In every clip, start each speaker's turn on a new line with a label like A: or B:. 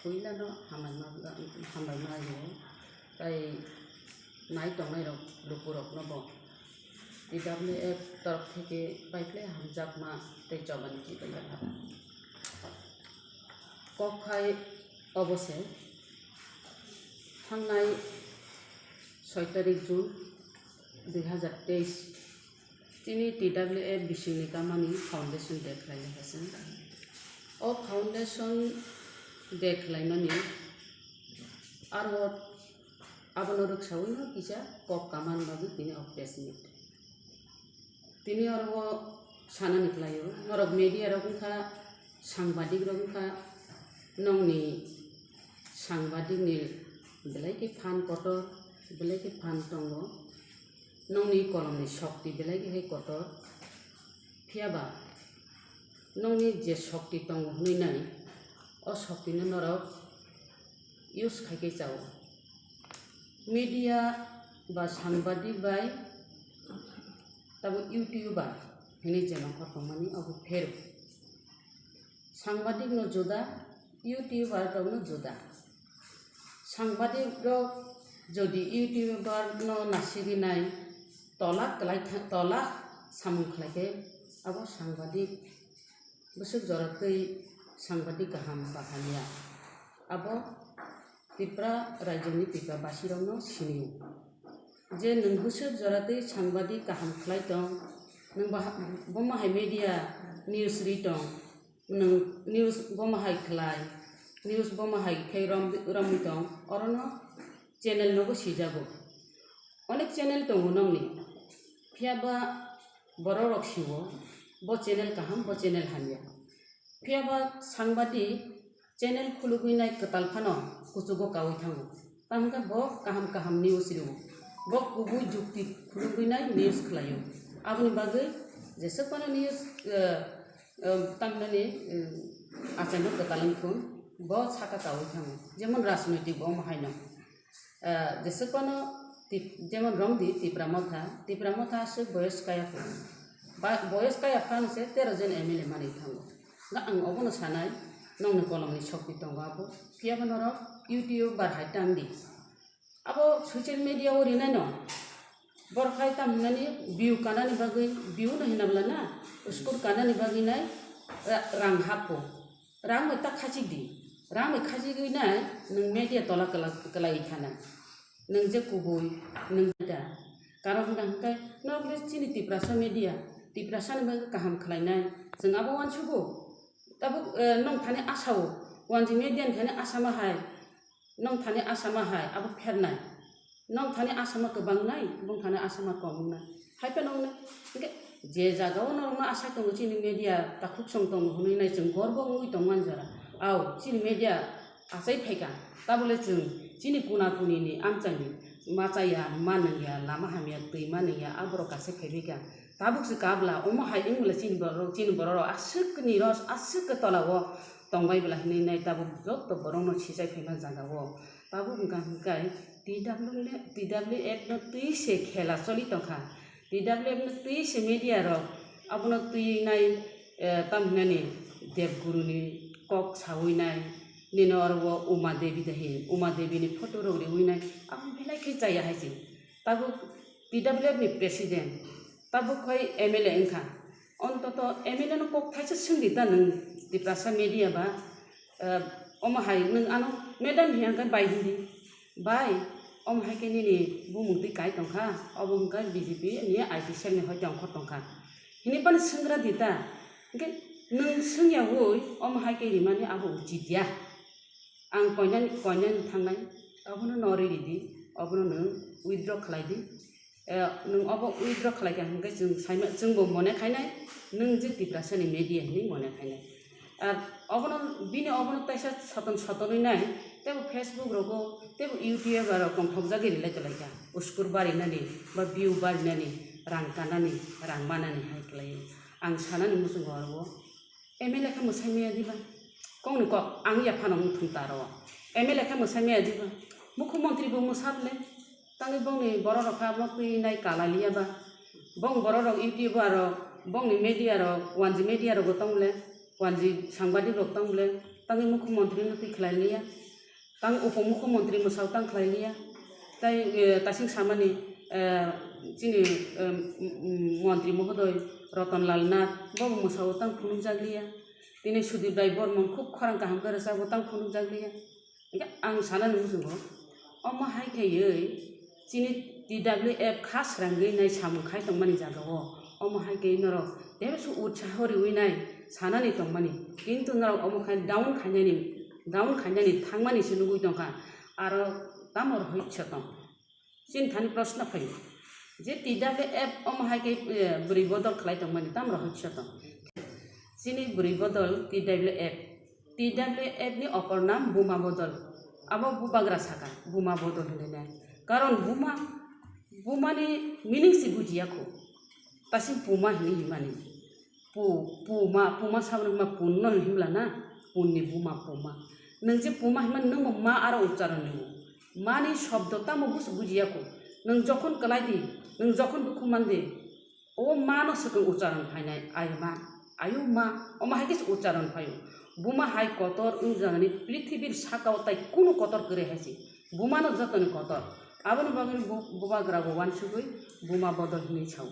A: Fuilano hambai mayo tai nai tong nai rok lupurok nobo TWF तरफ থেকে পাইলে হামজাক মা তে জবানি কি বলে কখাই অবশ্যই थांनाय 6 तारिख जून 2023 तिनी TWF बिसिंनि कामानि फाउंडेशन देखलायनो हासिन ओ फाउंडेशन देखलायनानि आरो आबनो रक्षावनो किसा कप कामान बागै तिनी अपेसमिट तिनी आरो साना निकलायो नरक मीडिया रगुखा सांबादिक रगुखा नंनि सांबादिक नि बेलायके फान कटर बेलायके फान तंगो नंनि कलमनि शक्ति बेलायके हे कटर फियाबा नंनि जे शक्ति तंगो हनैनाय अ शक्तिनो नरक यूज खायके जाओ मीडिया बा सांबादिक बाय तब यूट्यूबर हिनी जेना खतमानि अब फेर सांबादिक न जुदा यूट्यूबर न जुदा सांबादिक जदि यूट्यूबर न नासिगिनाय तला सामुखलायके अब सांबादिक बसुक जरकै सांबादिक गाहाम बाहानिया अब त्रिपुरा राज्यनि त्रिपुरा बासिरावनो सिनियो जे नों बसुक जरकै सांबादिक गाहाम खलाय दं नों बमाहाय मीडिया न्यूज रि दं नों न्यूज बमाहाय खलाय न्यूज बमाहाय खै रमि दं अरनो चैनल नबो सिजाबो अनेक चैनल दं नंनि फियाबा बर रक्षिवो ब चैनल गाहाम ब चैनल हानिया फियाबा सांबादिक चैनल खुलुगैनाय कतालफानो कुचुगो कावै थाङो तामका ब गाहाम गाहाम न्यूज रिवो ब गुबै जुक्ति खुलुगैनाय न्यूज खलायो आबनि बागै जेसेबानो न्यूज तामनानि आचानो कतालखौ ब साका कावै थाङो जेमन राजनैतिक ब माहायनो जेसेबानो जेमन रंदी त्रिपुरा मथा से बयस काया फानसे 13 जन एमएलए मानि थाङो गा आं अबनो सानाय नंनि कलमनि शक्ति दंगाबो फियाबो नर यूट्यूब बारहाय तांदि अब सोशल मीडिया ओरिनाय न बरखाय तामनानि भिउ कानानि बागै भिउ न हिनाबला ना स्कोर कानानि बागै नाय रां हापो रां मेता खाजिदि रां मे खाजिगैनाय नों मीडिया तला कलाई थाना नों जे कुबुय नों दा कारण दांखाय नगले चिनि त्रिपुरासा मीडिया त्रिपुरासानि बागै गाहाम खलायनाय जों आबो वानसुबो ताबो नों थाने आसावो वानजि मीडियानि थाने आसामाहाय नों थाने आसामाहाय आबो फेरनाय नों थाने आसामा गोबांनाय बुं थाने आसामा कमनाय हायपा नंनो जे जागाव नरमा आसा दङ चिनि मीडिया ताखुक सं दङ हनैनाय जों गरब मुइ दङ मानजारा आव चिनि मीडिया आसाय फायगा ताबले जों चिनि कुना कुनिनि आमचानि माचाया मानैया लामा हामिया दैमानैया आबरो गासे फैबिगा ताबुकसो गाबला अमा हायदिं बले चिनि बर आसुकनि रस आसुक तलाव तंबायबला हनैनाय ताबु जत बरनो सिजाय फैमा जागाव ताबु गाय TWF न तुइसे खेला चलि तखा TWF न तुइसे मीडिया र अपनो तुइनाय तामनानि देवगुरुनि कक सावैनाय निनो अरव उमा देवी नि फोटो रौरि उइनाय अब बेलाय के जाया हायजि ताबु TWF नि प्रेसिडेंट ताबु खय एमएलए इंखा अंतत एमएलए न कक थाइसे सोंदि दा नों त्रिपुरासा मीडिया बा अमाहाय नों आनो मेडाम हियांका बाय हिंदी बाय अमाहाय के नि बुमुंति काय तंखा अबंका बीजेपी नि आईटी सेल नि हय तंख तंखा हिनि पान सोंग्रा दिता के नों सोंयावै अमाहाय के रिमानि आबो उचितया आं कयनान थांनाय अबनो नरेरिदि अबनो नों उइथड्र खलायदि नों अब उइथड्र खलायगा हंगे जों साइमा जोंबो मने खायनाय नों जे त्रिपुरासानि मीडिया नि मने खायनाय अबनो बिनि अबनो ताइसा सतन नाय तेबो फेसबुक रगो तेबो यूट्यूब आरो कमथक जागिरि लायतलायगा उसकुर बारिनानि बा भिउ बारिनानि रां कानानि रां मानानि हायख्लाय आं सानानि मुसुंग आरो एमएलए का मोसायमेया दिबा कौन को आं या फानो मुथुं तारो एमएलए का मोसायमेया दिबा मुख्यमंत्री बो मोसाबले तांनि बंनि बर रखा मक्ति नाय कालालिया बा बं बर रक यूट्यूब आरो बंनि media row वानजि media row गतंले वानजि सांबादिक रक्तंले tangi mukhomantri no pi khlailia tang upamukhyamantri masau tang khlailia tai tasing samani chini mantri mohodoy Ratanlal Nath bobo masau tang phunuk jaglia tini Sudip Rai Bormon khub khorang kaham karasa bo tang phunuk jaglia ang sana numusugo omo hai kayei chini TWF khas rangai nai samukhai tongmani jagao omo hai kei noro debesu utsahori uinai sanani tongmani kintu noro omo khai down khainani thangmani sinugui tongkha aro tamor hoichotong sin thani prashna phai je TWF omo hai kei buri bodol khlai tongmani tamor hoichotong chini buri bodol TWF ni opor naam Buma Bodol abo bubagra saka Buma Bodol hinai karon Buma ni meaning si bujiako tasing Puma himani Puma sabna ma punno himla na punni Buma nang je Puma himan nang ma aro ucharon nibo mani shobdo ta mo bujiako nang jokhon kalaidi nang jokhon dukhumande o ma no sakang ucharon phainai ayu ma o ma haikis ucharon phayo Buma hai kotor unjani prithibir sakao tai kuno kotor kore haisi Buma no jotoni kotor aboni bagani bubagra wan sugoi Buma Bodol hini chau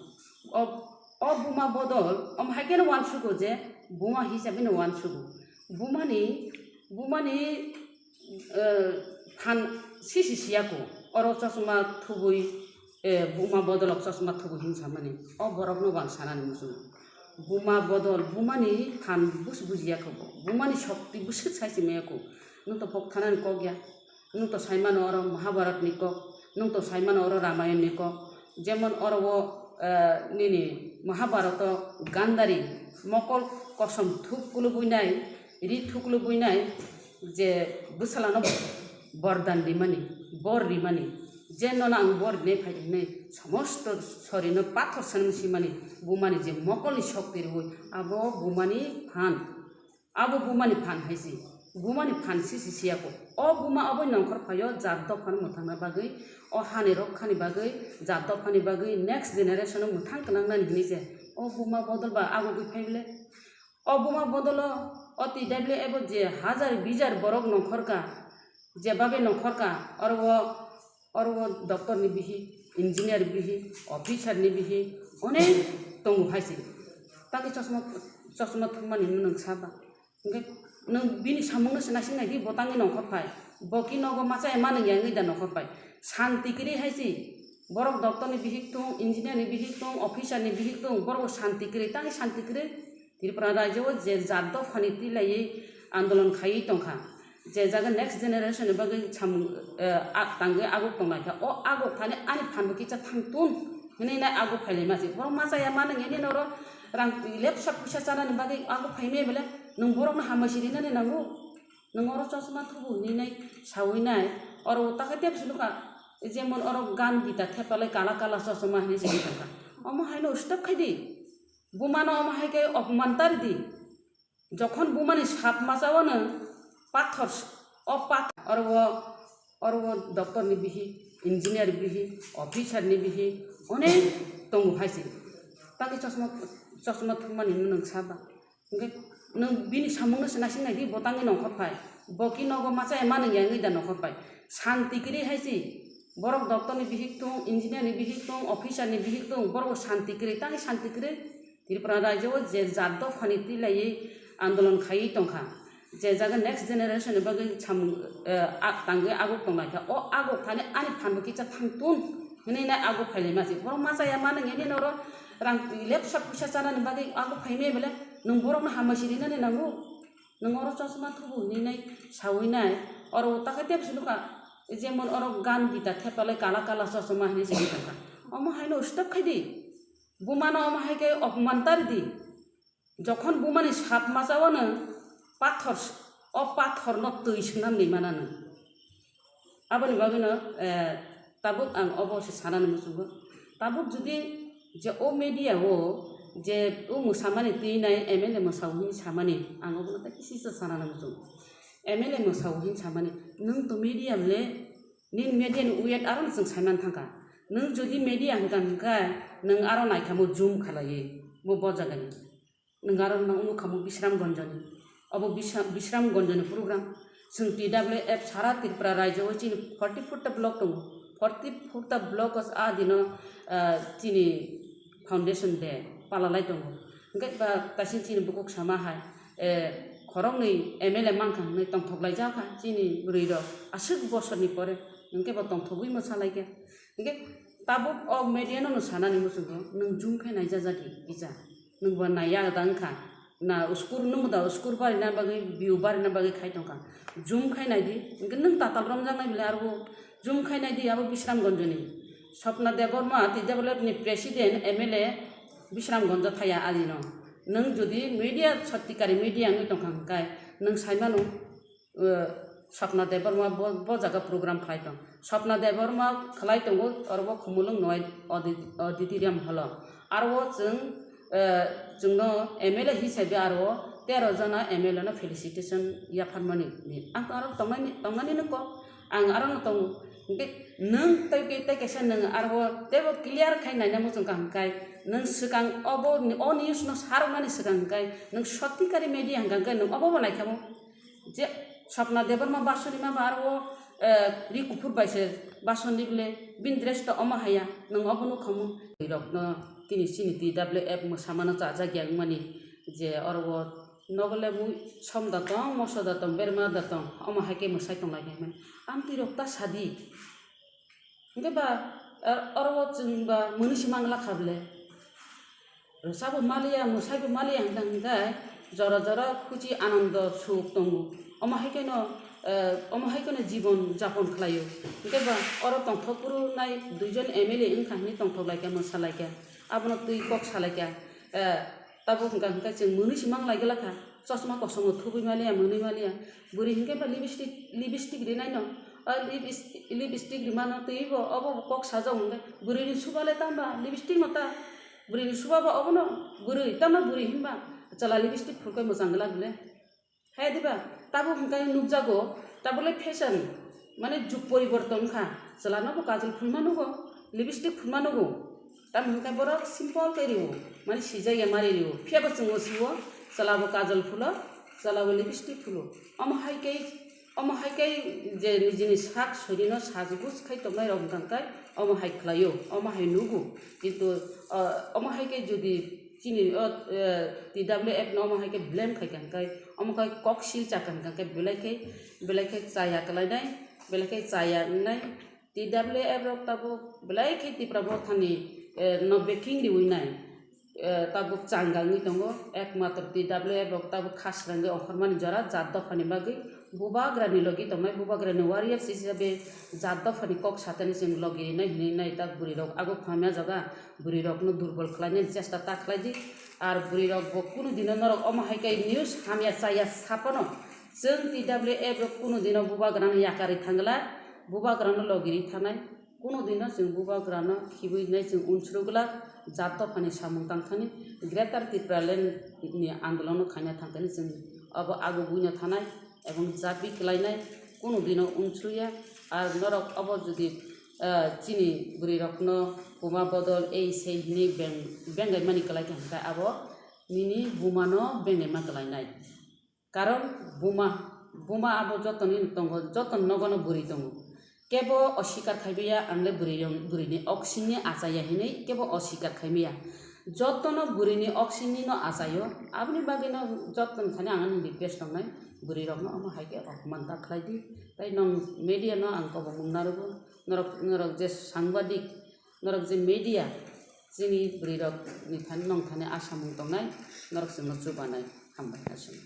A: o Buma Bodol om haikeno wan sugo je Buma hisabino wan sugo Bumani phan sisiyako oro chosma thubui Buma Bodol chosma thubu hinsamani o borokno wan sanani musu Buma Bodol Bumani phan bujiako Bumani shokti busit saisi meyako nung to pokhanan kogya nung to saimano oro Mahabharat niko nung to saimano oro Ramayan niko jemon oro nini Mahabharato Gandhari mokol kosom thukulu buinai ri thukulu buinai je busalano bordhan rimani bor rimani jeno na ang bor ne phai ne samosto sorino pathor sanam simani Bumani je mokol ni shokti roi abo Bumani phan haisi Bumani phan sisiyako o Buma abo nongkhor phayo jaddo phan muthangna bagai o hani rokkhani bagai jaddo phani bagai next generation muthang kanangnani hinise o Buma Bodol ba ago goi phaibele o Buma Bodol o TWF je hajar bijar borok nongkhorka je babe nongkhorka oro doctor ni bihi engineer bihi officer ni bihi onek tongu haisi tangi chosma thumani nung saba nung bini samungno sinasing nai di botangi nongkhor phai boki nogo macha emani yangi da nongkhor phai shanti kri haisi borok doctor ni bihik tung engineer ni bihik tung officer ni bihik tung borok shanti kri Tripura Rajyo je jaddo phani tilai andolon khai tongkha je jaga next generation bagai tangai agok tongnaikha o agok thani ani phanbo kicha thangtun hini na agok phailai masi borok macha emani ngeni noro rang lepsap pusa chana ni bagai agok phaime bele nung borok na hamasiri nani nangu nung oro chosma thubu ninai sawinai oro takatep siluka jemon oro gan gita thepalai kala chosma hini sini tongkha omo haino stop khaidi Bumano omo haike opmantar di jokhon Bumani sap machawono pathor oro doctor ni bihi engineer bihi officer ni bihi onek tongu haisi tangi chosma thumani nung saba nung bini samungno sinasing nai di botangi nongkhor phai boki nogo macha emani yangi da nongkhor phai shanti kri haisi borok doctor ni bihik tung engineer ni bihik tung officer ni bihik tung borok shanti kri Tripura Rajyo je jaddo phani tilai andolon khai tongkha je jaga next generation bagai tangai agok tongnaikha o agok thani ani phanbo kicha thangtun hini na agok phailai masi borok macha emani ngeni noro rang lepsap pusa chana ni bagai agok phaime bele nung borok na hamasiri nani nangu nung oro chosma thubu ninai sawinai oro takatep siluka jemon oro gan gita thepalai kala chosma hini sini tongkha omo haino stop khaidi Bumano omo haike opmantar di jokhon Bumani sap machawono pathor no tui sunam ni manano aboni bagino tabuk ang obose sanani musugo tabuk judi je o media o je o musamani tinai MLA musawhin samani ang obo ta kisisa sanani musugo MLA musawhin samani nung to media le nin media ni uyat aron sing saiman thangka nung jodi media hangka nung aro naikhamu zoom khalaye mo bojagani nung aro nung kamu Bisram Gonjani अब विश्रामगंजनि programme जों TWF सारा त्रिपुरा राज्योआव जोंनि 44टा block दङ 44टा block आ दिनो जोंनि foundation day पालालाय दङ ओंखाय बा दासिम जोंनि बुकुक सामाहाय खरंनि MLA मांखांनै तंथगलाय जाखा जोंनि बुरै र आसुक बोसोरनि परे ओंखाय बा तंथगै मोसालायगे ओंखाय ताबो अ मेडियानो नु सानानि मुसुगो नों जुमखायनाय जाजादि इजा नोंबा नाया दांखा ना स्कुल नमुदा स्कुल बारिना बागै बिउ बारिना बागै खायतंका जुमखायनाय दि ओंखाय नों ताताब्रम जानाय बिले आरो जुमखायनाय दि आबो विश्रामगंजनि सपना देबरमा TWF नि प्रेसिडेंट MLA विश्रामगंज थाया आदिनो नों जुदि मीडिया सत्तिकारी मीडिया नों तंखांखाय नों साइमानो सपना देबरमा ब जागा प्रोग्राम खायतं सपना देबरमा खालायतंगो अरबो खुमुलुं नय ऑडिटोरियम हल आरो जोंनो MLA हिसाबै आरो 13 जना MLA नो फेलिसिटेशन या फारमानि आं आरो तंगानि नको आं आरो तं नों तैकेसा नों आरो देबो क्लियर खायनायना मोजों कांखाय नों सिगां अबो अ न्यूज नो सारमानि सिगांखाय नों सत्तिकारी मीडिया हांखाय नों अबो बनायखामो जे सपना देबरमा बासनि मा आरो रिकुफुर बायसे बासनि बिले बिनद्रेस्ट अमाहाया नों अबो नुखामो रखनो तिनि सिनि TWF मोसामानो जाजा ग्यां मानि जे अरबो नगले मु सम दातं मस दातं बेरमा दातं अमाहाके मोसायतं लायगेमोन आं तिरकता सादि ओंखायबा अरबो जोंबा मोनैसि मांला खाबले रसाबो मालिया मोसायबो मालिया हांखाय जरा जरा खुचि आनंद सुख दङ अमाहायकेनो जीवन जापन खालायो ओंखायबा अर तंथपुरु नाय दुइजन MLA ओंखायनो तंथलायके मोसालायके आबनो तुई कक सालायके ताबो हांखाय जों मोनैसि मांलायगेलाखा चश्मा कसम थुबै मालिया मोनै मालिया बुरि हिंखायबा लिपस्टिक रिनायनो लिपस्टिक रिमानो तुइबो अब कक साजाव हांखाय बुरिनि सुबाले तांबा लिपस्टिक मता बुरिनि सुबाबा अबनो बुरै तामा बुरि हिंबा चला लिपस्टिक फुलके मोजां लागले है दिबा ताबो हांखाय नुजागो ताबोले फैशन माने जुग परिवर्तन खा चलानो काजल फुलमानुगो लिपस्टिक फुलमानुगो ताम हांखाय बरक सिंपल करियो माने सिजाया मारियो फियाबो जोङो सिवो चलाबो काजल फुलो चलाबो लिपस्टिक फुलो अमहायके जे निजिनि साक सरिनो साजगुस खायतनाय रं कांखाय अमहाय खलायो अमहाय नुगु किन्तु अमहायके जुदि चिनि TWF नो अमहायके ब्लेम खायखांखाय अमहाय ककसिल जाखांखाय बेलायखे जाया कलायनाय बेलायखे जाया नाय TWF रक ताबो बेलायखे तिप्राबो थानि न बेकिं रिउनाय ताबो चांगांनि दंगो एकमात्र TWF रक ताबो खासरांगे अखरमानि जरा जात दफानि बागै बुबाग्रानि लगी तंनाय बुबाग्रानि वारियर्स हिसाबै जात दफानि कक साथानि जों लगी नाय ता बुरि रक आगो फामिया जगा बुरि रकनो दुर्बल खालायनो चेष्टा ता खालायदि आर बुरि रक कुनु दिन नरक अमहायके न्यूज हामिया चाया सापनो जों TWF रक कुनु दिन बुबाग्रानि याकारि थांगला बुबाग्रानो लगिरि थानाय कुनु दिन जों बुबाग्रानो खिबैनाय जों उनस्रुगला जात दफानि सामुं तांथानि ग्रेटार त्रिपुरालेण्डनि आन्दोलन खायना थांथानि जों अब आगो बुइनो थानाय एवं जाबि खलायनाय कुनु दिन उनस्रुया आर नरक अब जुदि चिनि बुरि रकनो बुमा बदल से हिनि बेंगाय मानि कलाय थांखाय अब मिनि बुमानो बेंगाय मा कलायनाय कारण बुमा अब जतनि दंगो जतन नगनो बुरि दंगो केबो अस्वीकार खायबिया आंले बुरिनि अक्सिननि आजाया हिनै केबो अस्वीकार खायबिया जतन बुरिनि अक्सिननि न आजायो आबनि बागैनो जतन थाने आंनि रिक्वेस्ट दंनाय बुरि रकनो अमहायके अपमान ता खालायदि ताइ नं मीडिया न आं कबो मुंनारबो नरक जे सांबादिक नरक जे मीडिया जोंनि बुरि रकनि थाने नं थाने आसाम दंनाय नरक जोंनो जुबानाय हामबाय हासिम